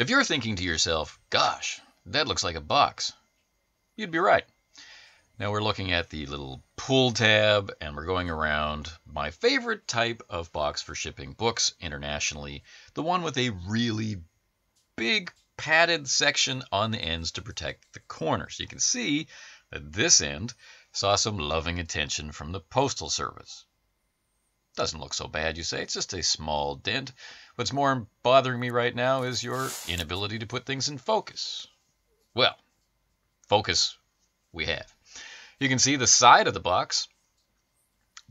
If you're thinking to yourself, gosh, that looks like a box, you'd be right. Now we're looking at the little pull tab, and we're going around my favorite type of box for shipping books internationally, the one with a really big padded section on the ends to protect the corners. You can see that this end saw some loving attention from the Postal Service. Doesn't look so bad, you say. It's just a small dent. What's more bothering me right now is your inability to put things in focus. Well, focus we have. You can see the side of the box.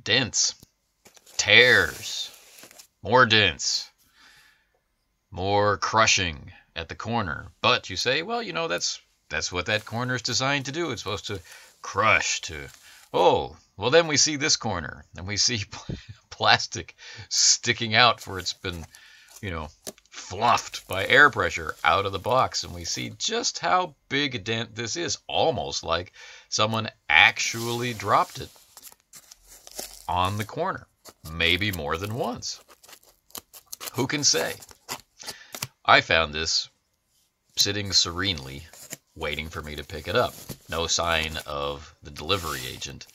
Dents. Tears. More dents. More crushing at the corner. But you say, well, you know, that's what that corner is designed to do. It's supposed to crush to... Oh, well then we see this corner. And we see plastic sticking out where it's been, you know, fluffed by air pressure out of the box. And we see just how big a dent this is. Almost like someone actually dropped it on the corner. Maybe more than once. Who can say? I found this sitting serenely, waiting for me to pick it up. No sign of the delivery agent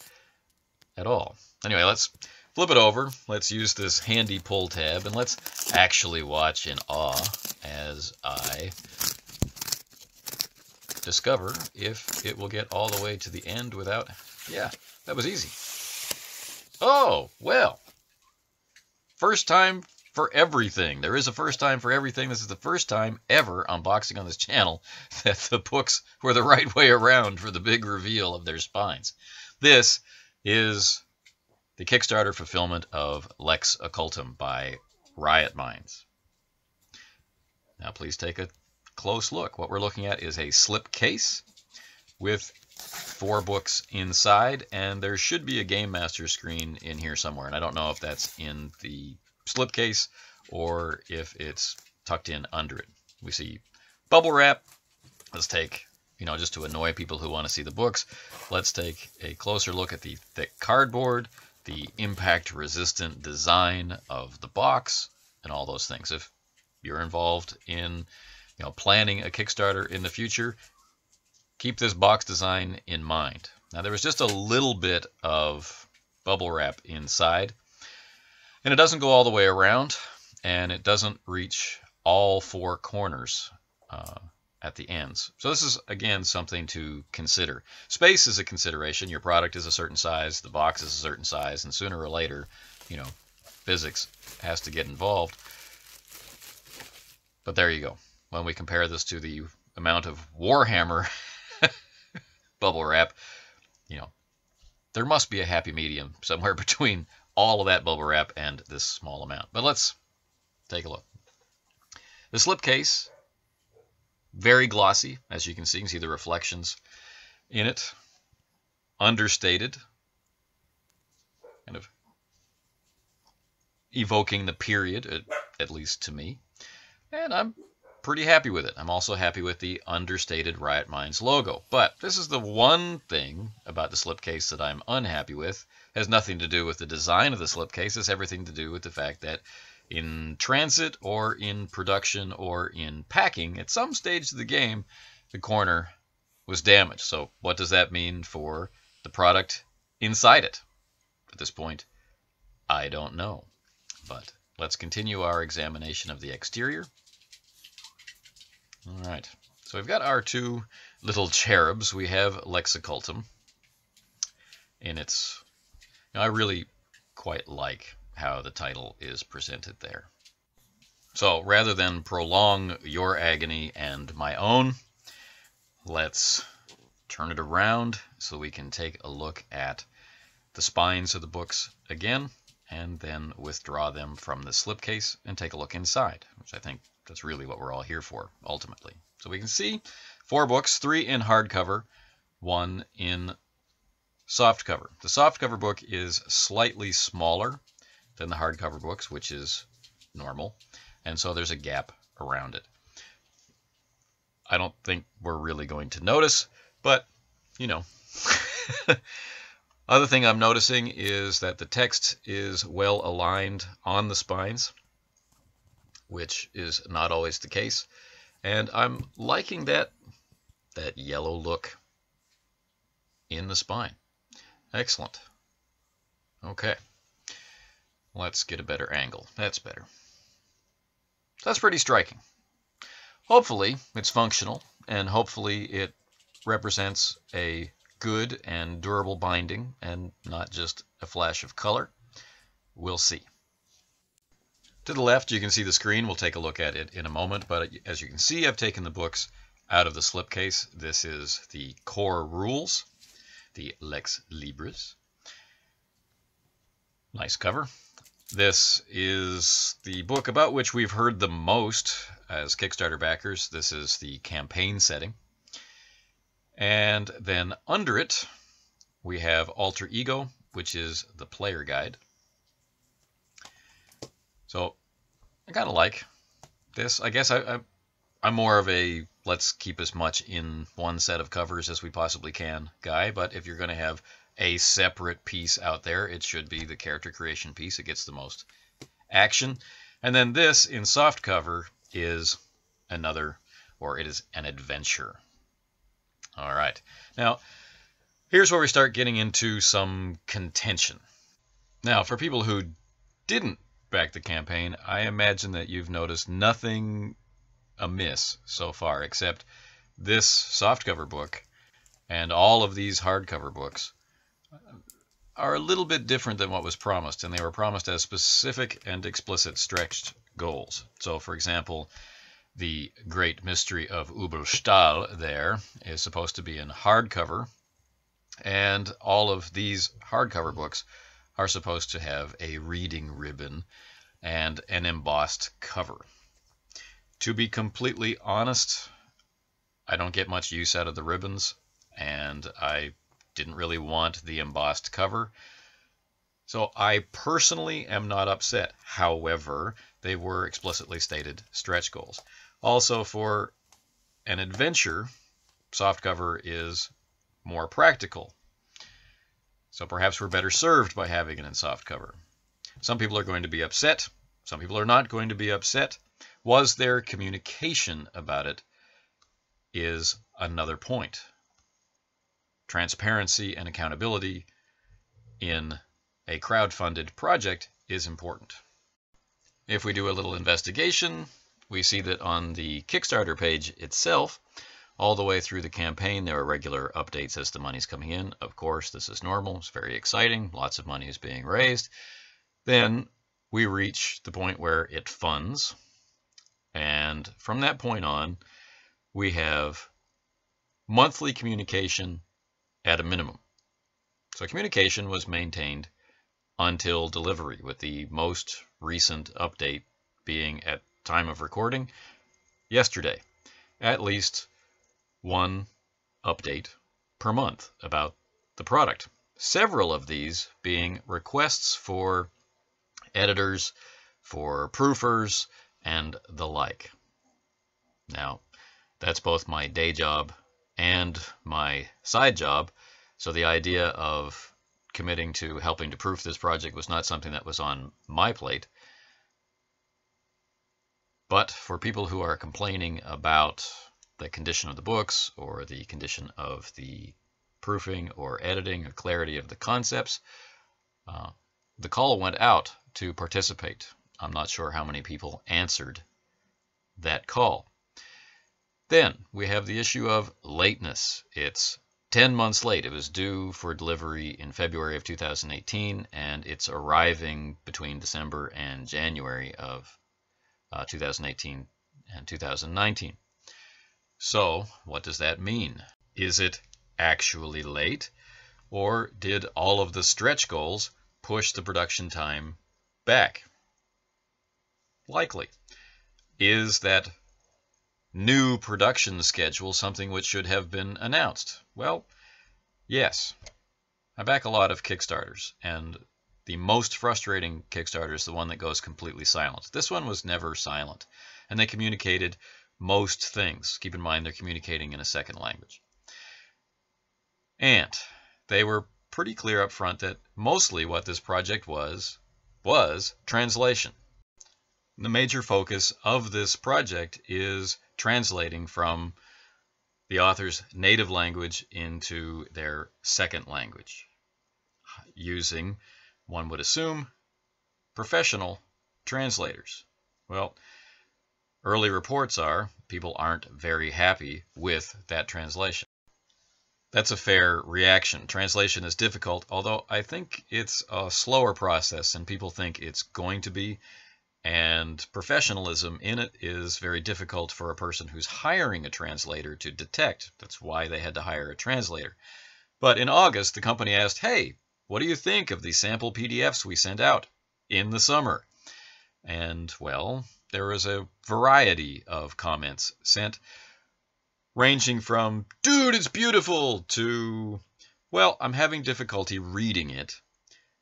at all. Anyway, let's flip it over. Let's use this handy pull tab, and let's actually watch in awe as I discover if it will get all the way to the end without... Yeah, that was easy. Oh, well. First time for everything. There is a first time for everything. This is the first time ever unboxing on this channel that the books were the right way around for the big reveal of their spines. This is the Kickstarter fulfillment of Lex Occultum by RiotMinds. Now please take a close look. What we're looking at is a slip case with 4 books inside, and there should be a Game Master screen in here somewhere, and I don't know if that's in the slipcase or if it's tucked in under it. We see bubble wrap. Let's take, you know, just to annoy people who want to see the books, let's take a closer look at the thick cardboard, the impact resistant design of the box, and all those things. If you're involved in, you know, planning a Kickstarter in the future, keep this box design in mind. Now there was just a little bit of bubble wrap inside, and it doesn't go all the way around, and it doesn't reach all 4 corners at the ends. So this is, again, something to consider. Space is a consideration. Your product is a certain size, the box is a certain size, and sooner or later, you know, physics has to get involved. But there you go. When we compare this to the amount of Warhammer bubble wrap, you know, there must be a happy medium somewhere between all of that bubble wrap and this small amount. But let's take a look. The slipcase, very glossy, as you can see. You can see the reflections in it. Understated, kind of evoking the period, at least to me. And I'm pretty happy with it. I'm also happy with the understated RiotMinds logo. But this is the one thing about the slipcase that I'm unhappy with. It has nothing to do with the design of the slipcase. It's everything to do with the fact that in transit or in production or in packing, at some stage of the game, the corner was damaged. So what does that mean for the product inside it? At this point, I don't know. But let's continue our examination of the exterior. All right, so we've got our 2 little cherubs. We have LexOccultum in its... You know, I really quite like how the title is presented there. So rather than prolong your agony and my own, let's turn it around so we can take a look at the spines of the books again, and then withdraw them from the slipcase and take a look inside, which I think that's really what we're all here for, ultimately. So we can see 4 books, 3 in hardcover, 1 in softcover. The softcover book is slightly smaller than the hardcover books, which is normal, and so there's a gap around it. I don't think we're really going to notice, but, you know. Other thing I'm noticing is that the text is well aligned on the spines, which is not always the case. And I'm liking that yellow look in the spine. Excellent. Okay. Let's get a better angle. That's better. That's pretty striking. Hopefully it's functional, and hopefully it represents a good and durable binding and not just a flash of color. We'll see. To the left, you can see the screen. We'll take a look at it in a moment, but as you can see, I've taken the books out of the slipcase. This is the core rules, the Lex Libris. Nice cover. This is the book about which we've heard the most as Kickstarter backers. This is the campaign setting. And then under it, we have Alter Ego, which is the player guide. So I kind of like this. I guess I'm more of a let's keep as much in one set of covers as we possibly can guy. But if you're going to have a separate piece out there, it should be the character creation piece. It gets the most action. And then this in soft cover is another, or it is an adventure. All right. Now, here's where we start getting into some contention. Now, for people who didn't back the campaign, I imagine that you've noticed nothing amiss so far, except this softcover book and all of these hardcover books are a little bit different than what was promised, and they were promised as specific and explicit stretched goals. So, for example, the Great Mystery of Uberstahl there is supposed to be in hardcover, and all of these hardcover books are supposed to have a reading ribbon and an embossed cover. To be completely honest, I don't get much use out of the ribbons, and I didn't really want the embossed cover. So I personally am not upset. However, they were explicitly stated stretch goals. Also, for an adventure, softcover is more practical. So perhaps we're better served by having it in softcover. Some people are going to be upset. Some people are not going to be upset. Was there communication about it is another point. Transparency and accountability in a crowdfunded project is important. If we do a little investigation, we see that on the Kickstarter page itself, all the way through the campaign, there are regular updates as the money's coming in. Of course, this is normal. It's very exciting. Lots of money is being raised. Then we reach the point where it funds. And from that point on, we have monthly communication at a minimum. So communication was maintained until delivery, with the most recent update being at time of recording yesterday. At least one update per month about the product. Several of these being requests for editors, for proofers, and the like. Now, that's both my day job and my side job, so the idea of committing to helping to proof this project was not something that was on my plate. But for people who are complaining about the condition of the books, or the condition of the proofing or editing, or clarity of the concepts, the call went out to participate. I'm not sure how many people answered that call. Then we have the issue of lateness. It's 10 months late. It was due for delivery in February of 2018, and it's arriving between December and January of 2018 and 2019. So what does that mean? Is it actually late, or did all of the stretch goals push the production time back? Likely. Is that new production schedule something which should have been announced? Well, yes. I back a lot of Kickstarters, and the most frustrating Kickstarter is the one that goes completely silent. This one was never silent, and they communicated most things. Keep in mind they're communicating in a second language. And they were pretty clear up front that mostly what this project was translation. The major focus of this project is translating from the author's native language into their second language, using, one would assume, professional translators. Well, early reports are people aren't very happy with that translation. That's a fair reaction. Translation is difficult, although I think it's a slower process than people think it's going to be. And professionalism in it is very difficult for a person who's hiring a translator to detect. That's why they had to hire a translator. But in August, the company asked, hey, what do you think of the sample PDFs we sent out in the summer? And, well, there was a variety of comments sent, ranging from, dude, it's beautiful, to, well, I'm having difficulty reading it,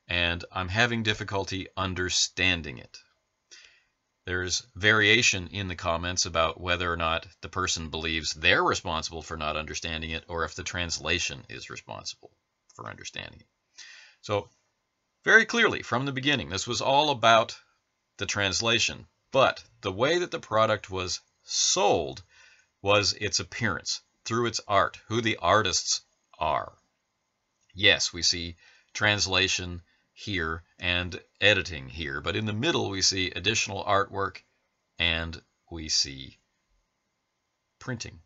and I'm having difficulty understanding it. There's variation in the comments about whether or not the person believes they're responsible for not understanding it, or if the translation is responsible for understanding it. So, very clearly, from the beginning, this was all about the translation, but the way that the product was sold was its appearance, through its art, who the artists are. Yes, we see translation here and editing here, but in the middle we see additional artwork and we see printing.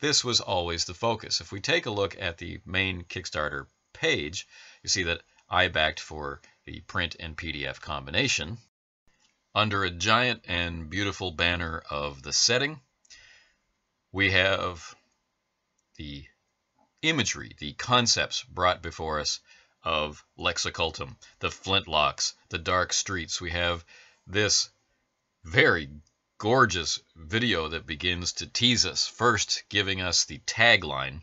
This was always the focus. If we take a look at the main Kickstarter page, you see that I backed for the print and PDF combination. Under a giant and beautiful banner of the setting, we have the imagery, the concepts brought before us of Lex Occultum, the flintlocks, the dark streets. We have this very gorgeous video that begins to tease us, first giving us the tagline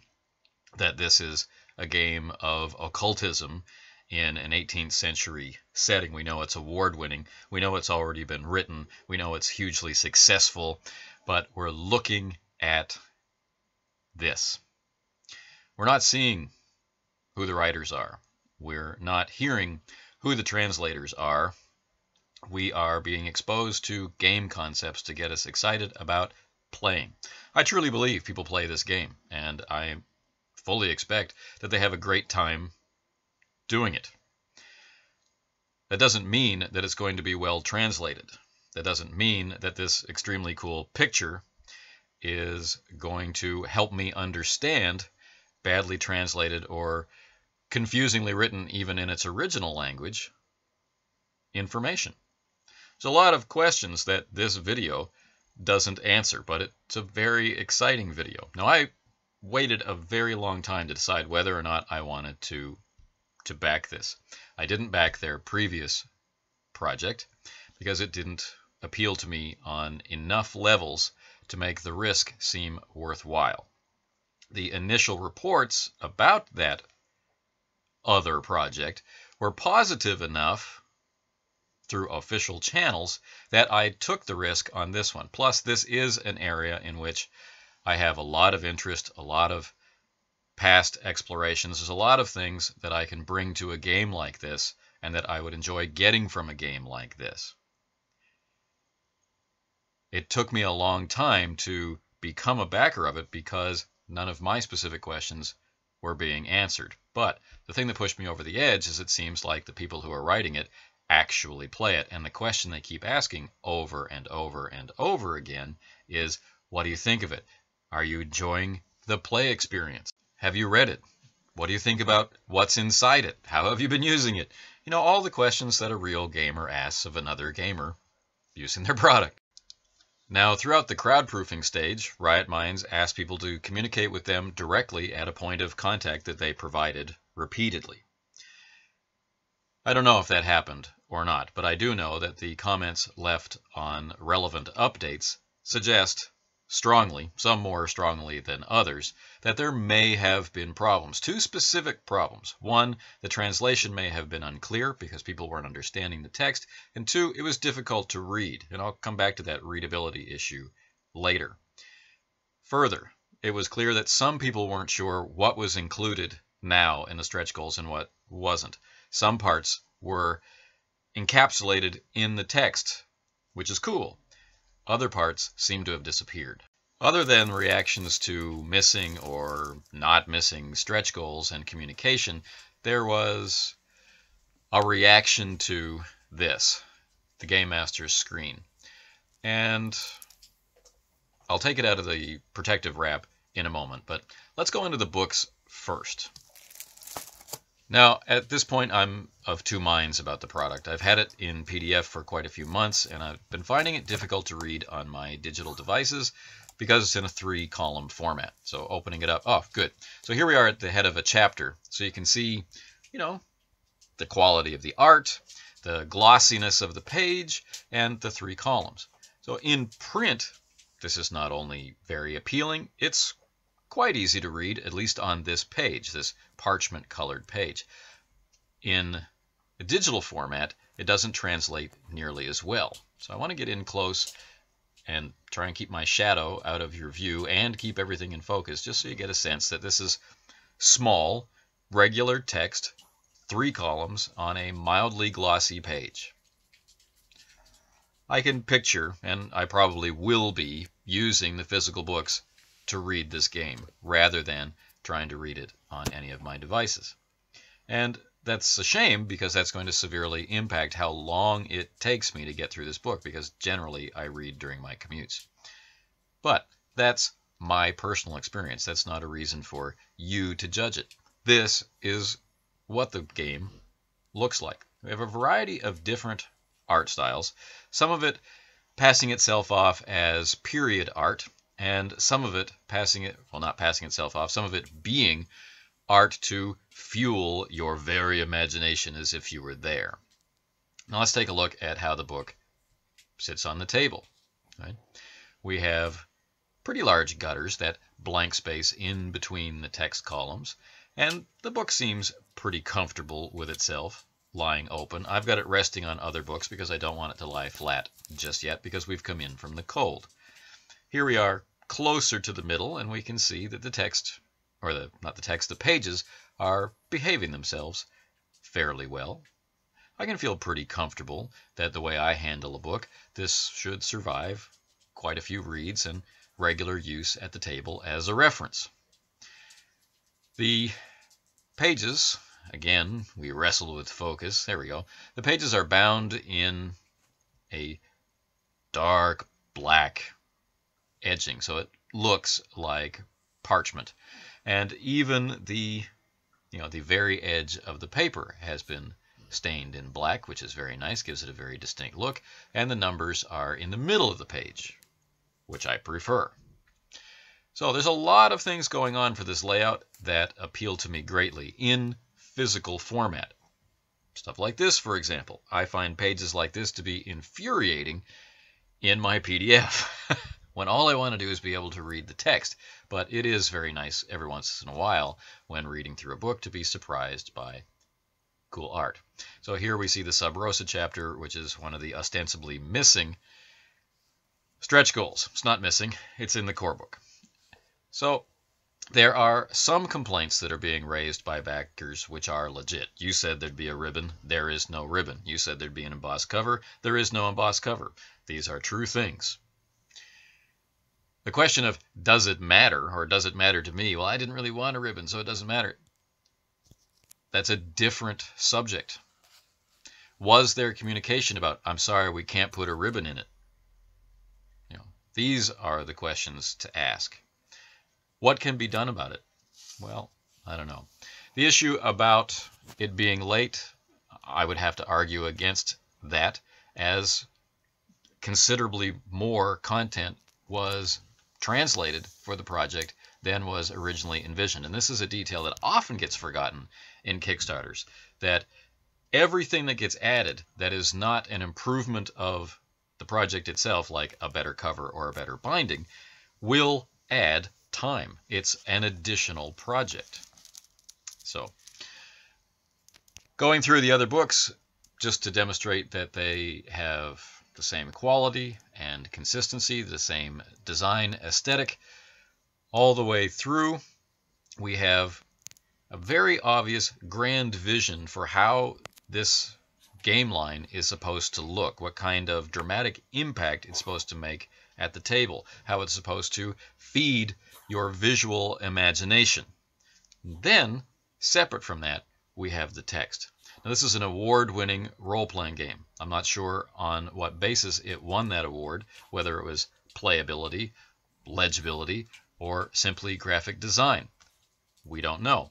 that this is a game of occultism in an 18th century setting. We know it's award-winning. We know it's already been written. We know it's hugely successful, but we're looking at this. We're not seeing who the writers are. We're not hearing who the translators are. We are being exposed to game concepts to get us excited about playing. I truly believe people play this game, and I fully expect that they have a great time doing it. That doesn't mean that it's going to be well translated. That doesn't mean that this extremely cool picture is going to help me understand badly translated or confusingly written, even in its original language, information. There's a lot of questions that this video doesn't answer, but it's a very exciting video. Now, I waited a very long time to decide whether or not I wanted to back this. I didn't back their previous project because it didn't appeal to me on enough levels to make the risk seem worthwhile. The initial reports about that other project were positive enough through official channels that I took the risk on this one. Plus, this is an area in which I have a lot of interest, a lot of past explorations. There's a lot of things that I can bring to a game like this and that I would enjoy getting from a game like this. It took me a long time to become a backer of it because none of my specific questions were being answered. But the thing that pushed me over the edge is it seems like the people who are writing it actually play it. And the question they keep asking over and over and over again is, what do you think of it? Are you enjoying the play experience? Have you read it? What do you think about what's inside it? How have you been using it? You know, all the questions that a real gamer asks of another gamer using their product. Now, throughout the crowdproofing stage, RiotMinds asked people to communicate with them directly at a point of contact that they provided repeatedly. I don't know if that happened or not, but I do know that the comments left on relevant updates suggest strongly, some more strongly than others, that there may have been problems. Two specific problems. One, the translation may have been unclear because people weren't understanding the text. And two, it was difficult to read. And I'll come back to that readability issue later. Further, it was clear that some people weren't sure what was included now in the stretch goals and what wasn't. Some parts were encapsulated in the text which is cool. Other parts seem to have disappeared. Other than reactions to missing or not missing stretch goals and communication, there was a reaction to this, the Game Master's screen. And I'll take it out of the protective wrap in a moment, but let's go into the books first. Now, at this point, I'm of two minds about the product. I've had it in PDF for quite a few months, and I've been finding it difficult to read on my digital devices because it's in a 3-column format. So opening it up, oh, good. So here we are at the head of a chapter. So you can see, the quality of the art, the glossiness of the page, and the 3 columns. So in print, this is not only very appealing, it's quite easy to read, at least on this page, this parchment-colored page. In a digital format, it doesn't translate nearly as well. So I want to get in close and try and keep my shadow out of your view and keep everything in focus, just so you get a sense that this is small, regular text, 3 columns on a mildly glossy page. I can picture, and I probably will be, using the physical books to read this game rather than trying to read it on any of my devices. And that's a shame, because that's going to severely impact how long it takes me to get through this book, because generally I read during my commutes. But that's my personal experience. That's not a reason for you to judge it. This is what the game looks like. We have a variety of different art styles, some of it passing itself off as period art, and some of it not passing itself off, some of it being art to fuel your very imagination as if you were there. Now let's take a look at how the book sits on the table. Right? We have pretty large gutters, that blank space in between the text columns, and the book seems pretty comfortable with itself, lying open. I've got it resting on other books because I don't want it to lie flat just yet, because we've come in from the cold. Here we are closer to the middle, and we can see that the text, or the pages are behaving themselves fairly well. I can feel pretty comfortable that the way I handle a book, this should survive quite a few reads and regular use at the table as a reference. The pages, again, we wrestled with focus. There we go. The pages are bound in a dark black edging, so it looks like parchment. And even the very edge of the paper has been stained in black, which is very nice, gives it a very distinct look. And the numbers are in the middle of the page, which I prefer. So there's a lot of things going on for this layout that appeal to me greatly in physical format. Stuff like this, for example. I find pages like this to be infuriating in my PDF when all I want to do is be able to read the text. But it is very nice every once in a while when reading through a book to be surprised by cool art. So here we see the Sub Rosa chapter, which is one of the ostensibly missing stretch goals. It's not missing. It's in the core book. So there are some complaints that are being raised by backers which are legit. You said there'd be a ribbon. There is no ribbon. You said there'd be an embossed cover. There is no embossed cover. These are true things. The question of, does it matter, or does it matter to me? Well, I didn't really want a ribbon, so it doesn't matter. That's a different subject. Was there communication about, I'm sorry, we can't put a ribbon in it? These are the questions to ask. What can be done about it? Well, I don't know. The issue about it being late, I would have to argue against that, as considerably more content was translated for the project than was originally envisioned. And this is a detail that often gets forgotten in Kickstarters, that everything that gets added that is not an improvement of the project itself, like a better cover or a better binding, will add time. It's an additional project. So, going through the other books, just to demonstrate that they have the same quality and consistency, the same design aesthetic, all the way through, we have a very obvious grand vision for how this game line is supposed to look, what kind of dramatic impact it's supposed to make at the table, how it's supposed to feed your visual imagination. Then, separate from that, we have the text. Now, this is an award-winning role-playing game. I'm not sure on what basis it won that award, whether it was playability, legibility, or simply graphic design. We don't know.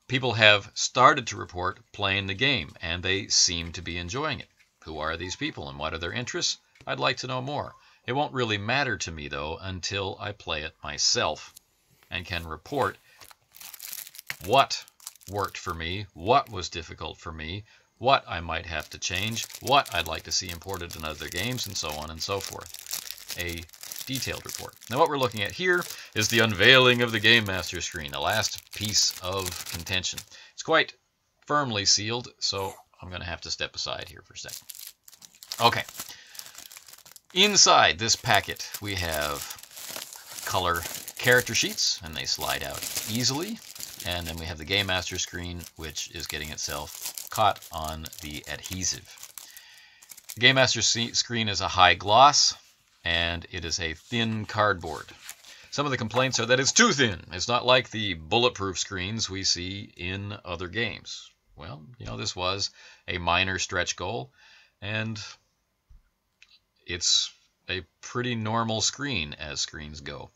People have started to report playing the game, and they seem to be enjoying it. Who are these people, and what are their interests? I'd like to know more. It won't really matter to me, though, until I play it myself and can report what worked for me, what was difficult for me, what I might have to change, what I'd like to see imported in other games, and so on and so forth. A detailed report. Now, what we're looking at here is the unveiling of the Game Master screen, the last piece of contention. It's quite firmly sealed, so I'm going to have to step aside here for a second. Okay. Inside this packet, we have color character sheets, and they slide out easily. And then we have the Game Master screen, which is getting itself caught on the adhesive. The Game Master screen is a high gloss, and it is a thin cardboard. Some of the complaints are that it's too thin. It's not like the bulletproof screens we see in other games. Well, you know, this was a minor stretch goal, and it's a pretty normal screen as screens go.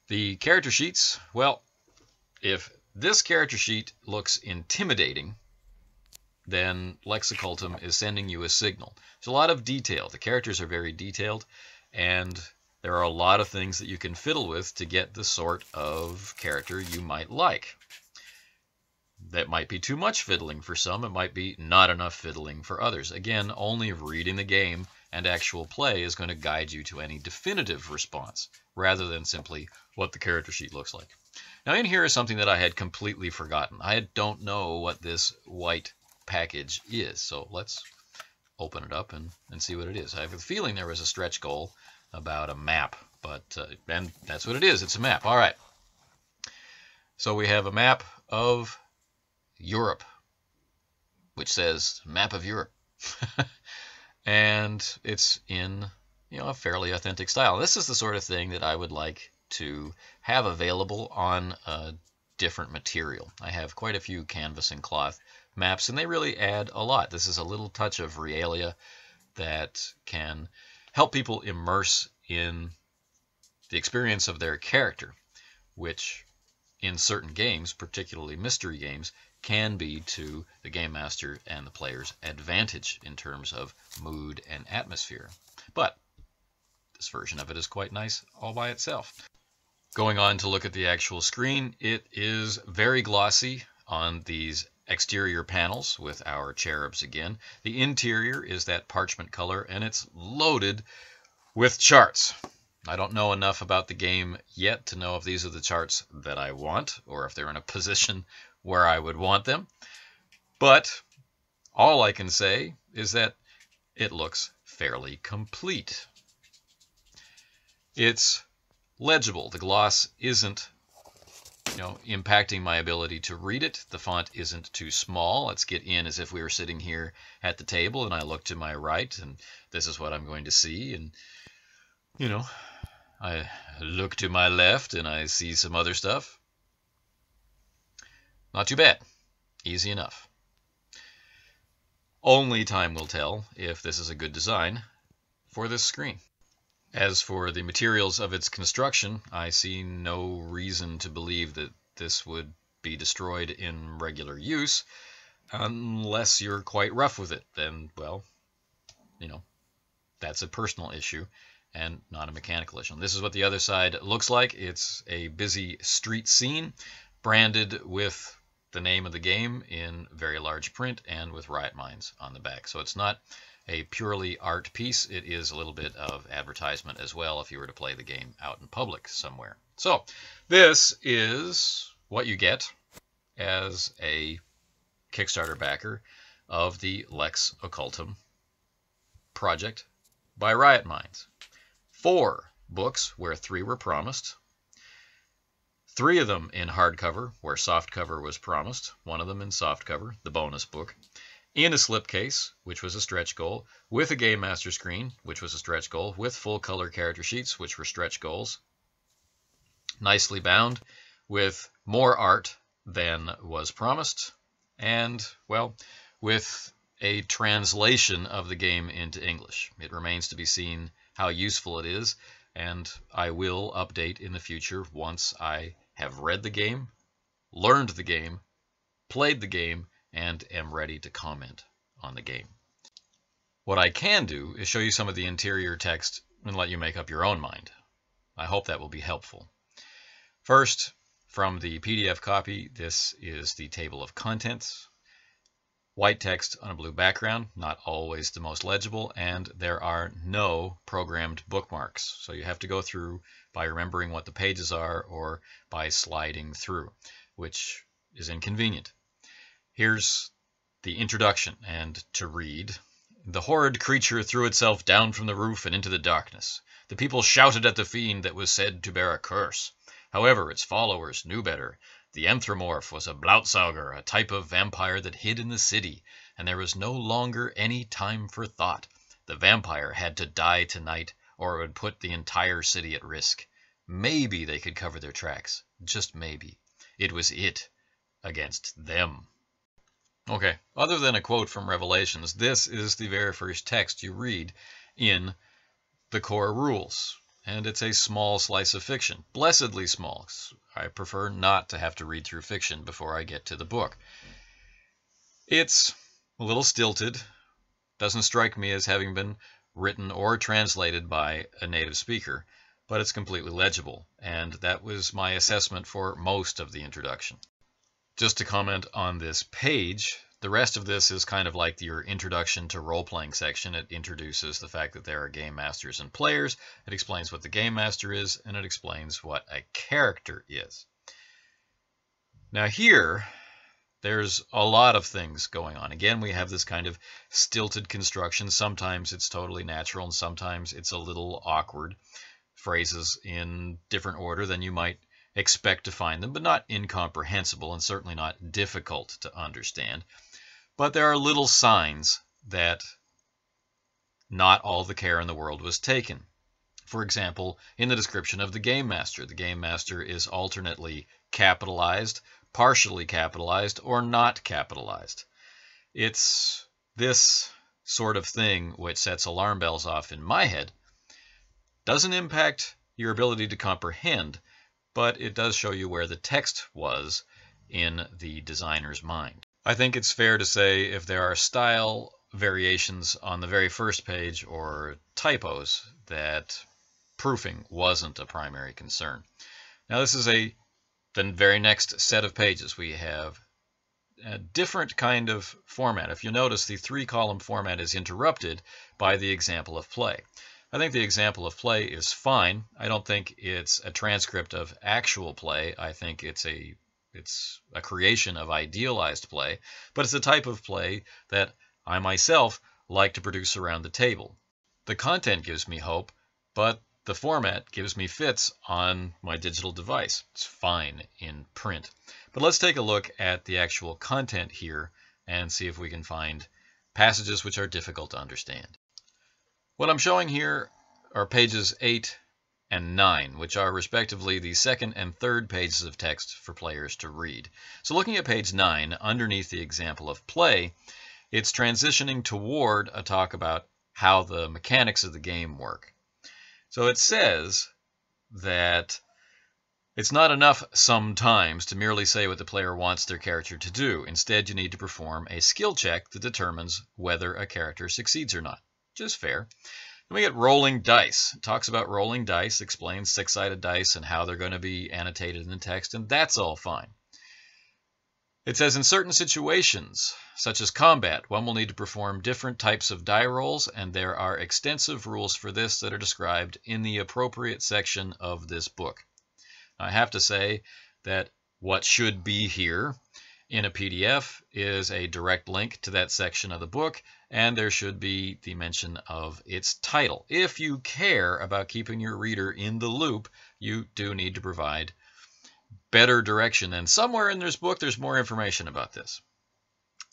The character sheets, well, if this character sheet looks intimidating, then Lex Occultum is sending you a signal. There's a lot of detail. The characters are very detailed, and there are a lot of things that you can fiddle with to get the sort of character you might like. That might be too much fiddling for some. It might be not enough fiddling for others. Again, only reading the game and actual play is going to guide you to any definitive response, rather than simply what the character sheet looks like. Now, in here is something that I had completely forgotten. I don't know what this white package is, so let's open it up and see what it is. I have a feeling there was a stretch goal about a map, but and that's what it is. It's a map. All right. So we have a map of Europe, which says Map of Europe. And it's in, you know, a fairly authentic style. This is the sort of thing that I would like to have available on a different material. I have quite a few canvas and cloth maps, and they really add a lot. This is a little touch of realia that can help people immerse in the experience of their character, which in certain games, particularly mystery games, can be to the Game Master and the player's advantage in terms of mood and atmosphere. But this version of it is quite nice all by itself. Going on to look at the actual screen, it is very glossy on these exterior panels with our cherubs again. The interior is that parchment color, and it's loaded with charts. I don't know enough about the game yet to know if these are the charts that I want, or if they're in a position where I would want them. But all I can say is that it looks fairly complete. It's legible. The gloss isn't, impacting my ability to read it. The font isn't too small. Let's get in as if we were sitting here at the table and I look to my right and this is what I'm going to see. And, I look to my left and I see some other stuff. Not too bad. Easy enough. Only time will tell if this is a good design for this screen. As for the materials of its construction, I see no reason to believe that this would be destroyed in regular use, unless you're quite rough with it. Then, well, that's a personal issue and not a mechanical issue. And this is what the other side looks like. It's a busy street scene, branded with the name of the game in very large print and with RiotMinds on the back. So it's not a purely art piece. It is a little bit of advertisement as well if you were to play the game out in public somewhere. So this is what you get as a Kickstarter backer of the Lex Occultum project by RiotMinds. 4 books where 3 were promised. 3 of them in hardcover where softcover was promised. 1 of them in softcover, the bonus book. in a slipcase, which was a stretch goal, with a Game Master screen, which was a stretch goal, with full color character sheets, which were stretch goals, nicely bound, with more art than was promised, and, well, with a translation of the game into English. It remains to be seen how useful it is, and I will update in the future once I have read the game, learned the game, played the game, and am ready to comment on the game. What I can do is show you some of the interior text and let you make up your own mind. I hope that will be helpful. First, from the PDF copy, this is the table of contents. White text on a blue background, not always the most legible, and there are no programmed bookmarks. So you have to go through by remembering what the pages are or by sliding through, which is inconvenient. Here's the introduction, and to read. The horrid creature threw itself down from the roof and into the darkness. The people shouted at the fiend that was said to bear a curse. However, its followers knew better. The Anthropomorph was a Blautsauger, a type of vampire that hid in the city, and there was no longer any time for thought. The vampire had to die tonight, or it would put the entire city at risk. Maybe they could cover their tracks. Just maybe. It was it against them. Okay, other than a quote from Revelations, this is the very first text you read in the core rules. And it's a small slice of fiction, blessedly small. I prefer not to have to read through fiction before I get to the book. It's a little stilted, doesn't strike me as having been written or translated by a native speaker, but it's completely legible, and that was my assessment for most of the introduction. Just to comment on this page, the rest of this is kind of like your introduction to role-playing section. It introduces the fact that there are game masters and players. It explains what the game master is, and it explains what a character is. Now here, there's a lot of things going on. Again, we have this kind of stilted construction. Sometimes it's totally natural, and sometimes it's a little awkward. Phrases in different order than you might expect to find them, but not incomprehensible, and certainly not difficult to understand. But there are little signs that not all the care in the world was taken. For example, in the description of the Game Master is alternately capitalized, partially capitalized, or not capitalized. It's this sort of thing which sets alarm bells off in my head. Doesn't impact your ability to comprehend, but it does show you where the text was in the designer's mind. I think it's fair to say if there are style variations on the very first page or typos, that proofing wasn't a primary concern. Now this is the very next set of pages. We have a different kind of format. If you notice, the 3-column format is interrupted by the example of play. I think the example of play is fine. I don't think it's a transcript of actual play. I think it's a creation of idealized play, but it's a type of play that I myself like to produce around the table. The content gives me hope, but the format gives me fits on my digital device. It's fine in print. But let's take a look at the actual content here and see if we can find passages which are difficult to understand. What I'm showing here are pages 8 and 9, which are respectively the second and third pages of text for players to read. So looking at page 9, underneath the example of play, it's transitioning toward a talk about how the mechanics of the game work. So it says that it's not enough sometimes to merely say what the player wants their character to do. Instead, you need to perform a skill check that determines whether a character succeeds or not, which is fair. Then we get rolling dice. It talks about rolling dice, explains 6-sided dice and how they're going to be annotated in the text, and that's all fine. It says in certain situations, such as combat, one will need to perform different types of die rolls, and there are extensive rules for this that are described in the appropriate section of this book. I have to say that what should be here in a PDF is a direct link to that section of the book, and there should be the mention of its title. If you care about keeping your reader in the loop, you do need to provide better direction, and somewhere in this book there's more information about this.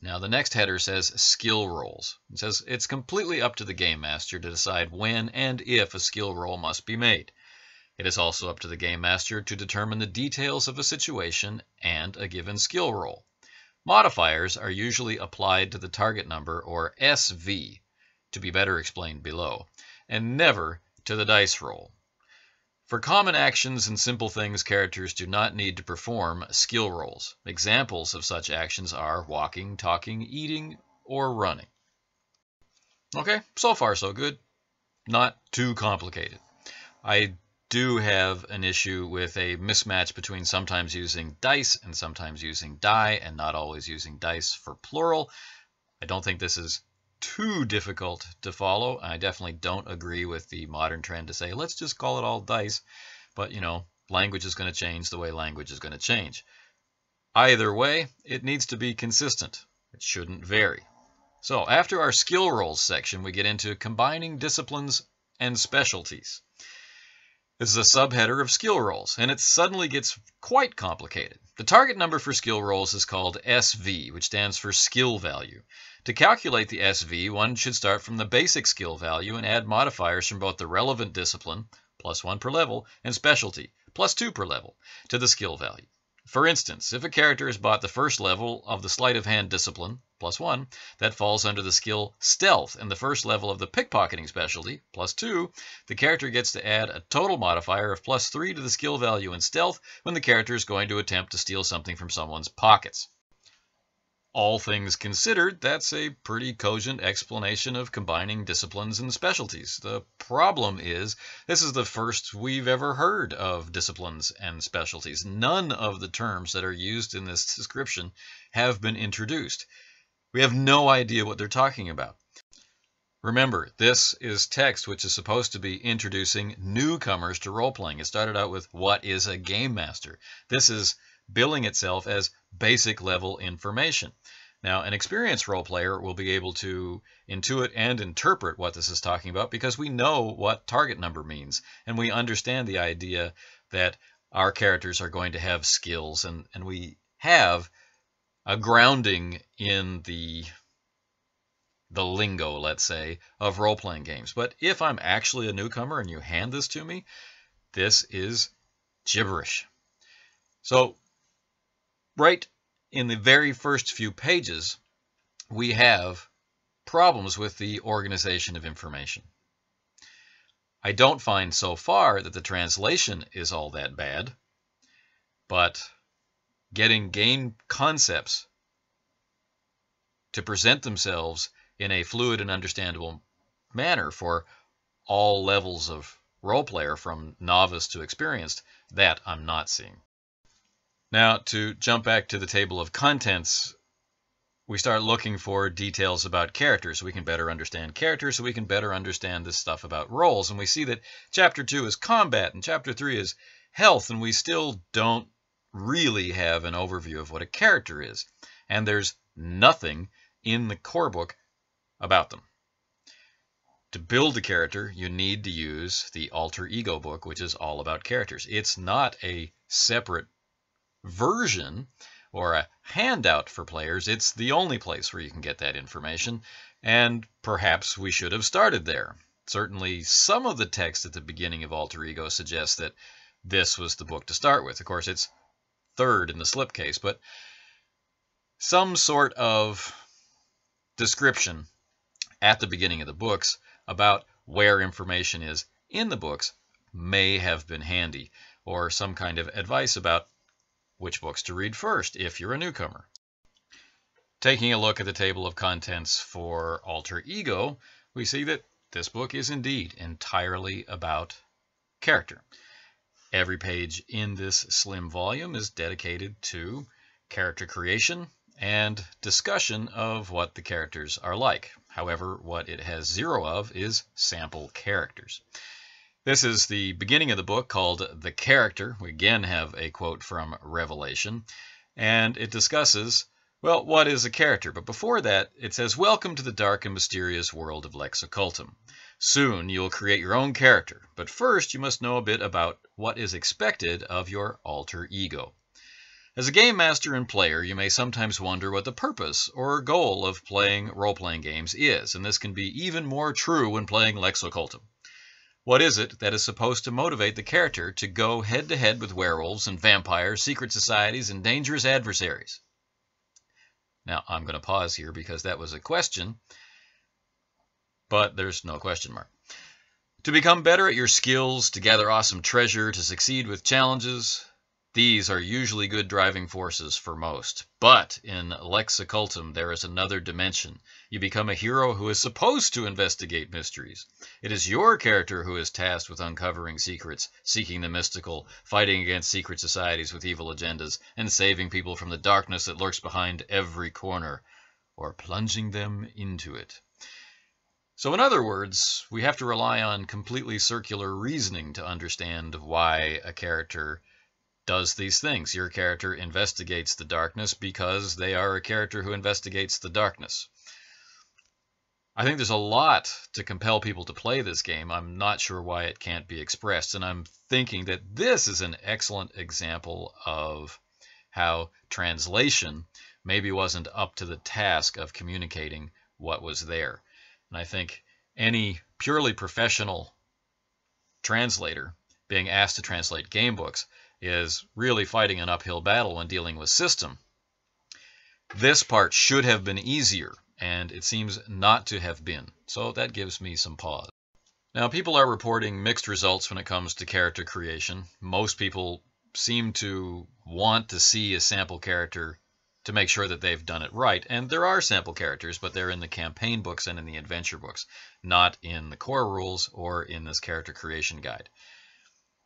Now the next header says skill rolls. It says it's completely up to the game master to decide when and if a skill roll must be made. It is also up to the game master to determine the details of a situation and a given skill roll. Modifiers are usually applied to the target number, or SV, to be better explained below, and never to the dice roll. For common actions and simple things, characters do not need to perform skill rolls. Examples of such actions are walking, talking, eating, or running. Okay, so far so good. Not too complicated. I do have an issue with a mismatch between sometimes using dice and sometimes using die, and not always using dice for plural. I don't think this is too difficult to follow. I definitely don't agree with the modern trend to say, let's just call it all dice. But, you know, language is going to change the way language is going to change. Either way, it needs to be consistent. It shouldn't vary. So after our skill rolls section, we get into combining disciplines and specialties. This is a subheader of skill rolls, and it suddenly gets quite complicated. The target number for skill rolls is called SV, which stands for skill value. To calculate the SV, one should start from the basic skill value and add modifiers from both the relevant discipline, +1 per level, and specialty, +2 per level, to the skill value. For instance, if a character has bought the first level of the sleight of hand discipline, +1, that falls under the skill stealth, and the first level of the pickpocketing specialty, +2, the character gets to add a total modifier of +3 to the skill value in stealth when the character is going to attempt to steal something from someone's pockets. All things considered, that's a pretty cogent explanation of combining disciplines and specialties. The problem is, this is the first we've ever heard of disciplines and specialties. None of the terms that are used in this description have been introduced. We have no idea what they're talking about. Remember, this is text which is supposed to be introducing newcomers to role-playing. It started out with, what is a game master? This is billing itself as basic level information. Now, an experienced role player will be able to intuit and interpret what this is talking about because we know what target number means, and we understand the idea that our characters are going to have skills, and we have a grounding in the lingo, let's say, of role-playing games. But if I'm actually a newcomer and you hand this to me, this is gibberish. So, right in the very first few pages, we have problems with the organization of information. I don't find so far that the translation is all that bad, but getting game concepts to present themselves in a fluid and understandable manner for all levels of role player, from novice to experienced, that I'm not seeing. Now, to jump back to the table of contents, we start looking for details about characters so we can better understand characters, so we can better understand this stuff about roles. And we see that Chapter 2 is combat and Chapter 3 is health, and we still don't really have an overview of what a character is. And there's nothing in the core book about them. To build a character, you need to use the Alter Ego book, which is all about characters. It's not a separate version or a handout for players. It's the only place where you can get that information, and perhaps we should have started there. Certainly some of the text at the beginning of Alter Ego suggests that this was the book to start with. Of course, it's third in the slipcase, but some sort of description at the beginning of the books about where information is in the books may have been handy, or some kind of advice about which books to read first if you're a newcomer. Taking a look at the table of contents for Alter Ego, we see that this book is indeed entirely about character. Every page in this slim volume is dedicated to character creation and discussion of what the characters are like. However, what it has zero of is sample characters. This is the beginning of the book called The Character. We again have a quote from Revelation, and it discusses, well, what is a character? But before that, it says, welcome to the dark and mysterious world of Lex Occultum. Soon you'll create your own character, but first you must know a bit about what is expected of your alter ego. As a game master and player, you may sometimes wonder what the purpose or goal of playing role-playing games is, and this can be even more true when playing Lex Occultum. What is it that is supposed to motivate the character to go head-to-head with werewolves and vampires, secret societies, and dangerous adversaries? Now, I'm going to pause here because that was a question, but there's no question mark. To become better at your skills, to gather awesome treasure, to succeed with challenges, these are usually good driving forces for most. But in Lex Occultum, there is another dimension. You become a hero who is supposed to investigate mysteries. It is your character who is tasked with uncovering secrets, seeking the mystical, fighting against secret societies with evil agendas, and saving people from the darkness that lurks behind every corner, or plunging them into it. So in other words, we have to rely on completely circular reasoning to understand why a character does these things. Your character investigates the darkness because they are a character who investigates the darkness. I think there's a lot to compel people to play this game. I'm not sure why it can't be expressed, and I'm thinking that this is an excellent example of how translation maybe wasn't up to the task of communicating what was there. And I think any purely professional translator being asked to translate game books is really fighting an uphill battle when dealing with system. This part should have been easier, and it seems not to have been. So that gives me some pause. Now, people are reporting mixed results when it comes to character creation. Most people seem to want to see a sample character to make sure that they've done it right. And there are sample characters, but they're in the campaign books and in the adventure books, not in the core rules or in this character creation guide.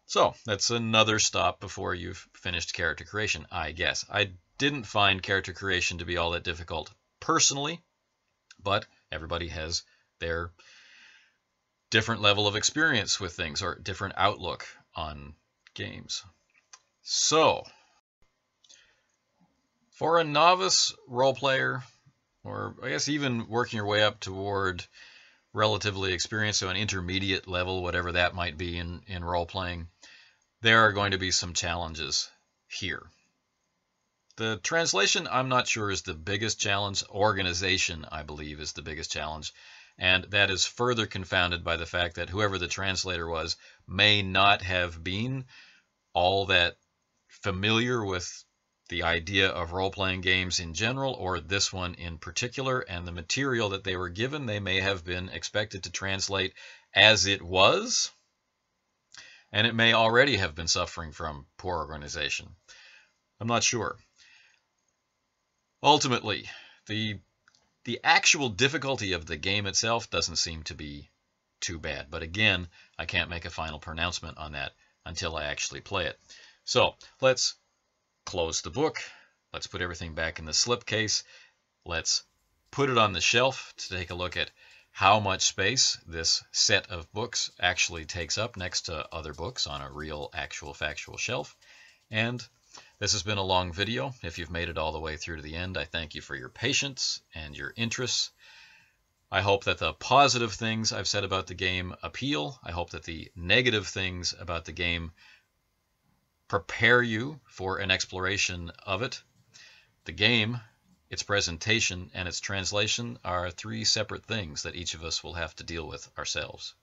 So that's another stop before you've finished character creation, I guess. I didn't find character creation to be all that difficult personally, but everybody has their different level of experience with things or different outlook on games. So, for a novice role player, or I guess even working your way up toward relatively experienced, so an intermediate level, whatever that might be in role playing, there are going to be some challenges here. The translation, I'm not sure, is the biggest challenge. Organization, I believe, is the biggest challenge. And that is further confounded by the fact that whoever the translator was may not have been all that familiar with the idea of role-playing games in general, or this one in particular, and the material that they were given, they may have been expected to translate as it was, and it may already have been suffering from poor organization. I'm not sure. Ultimately, the actual difficulty of the game itself doesn't seem to be too bad, but again, I can't make a final pronouncement on that until I actually play it. So let's close the book. Let's put everything back in the slipcase. Let's put it on the shelf to take a look at how much space this set of books actually takes up next to other books on a real, actual, factual shelf. And this has been a long video. If you've made it all the way through to the end, I thank you for your patience and your interest. I hope that the positive things I've said about the game appeal. I hope that the negative things about the game prepare you for an exploration of it. The game, its presentation, and its translation are three separate things that each of us will have to deal with ourselves.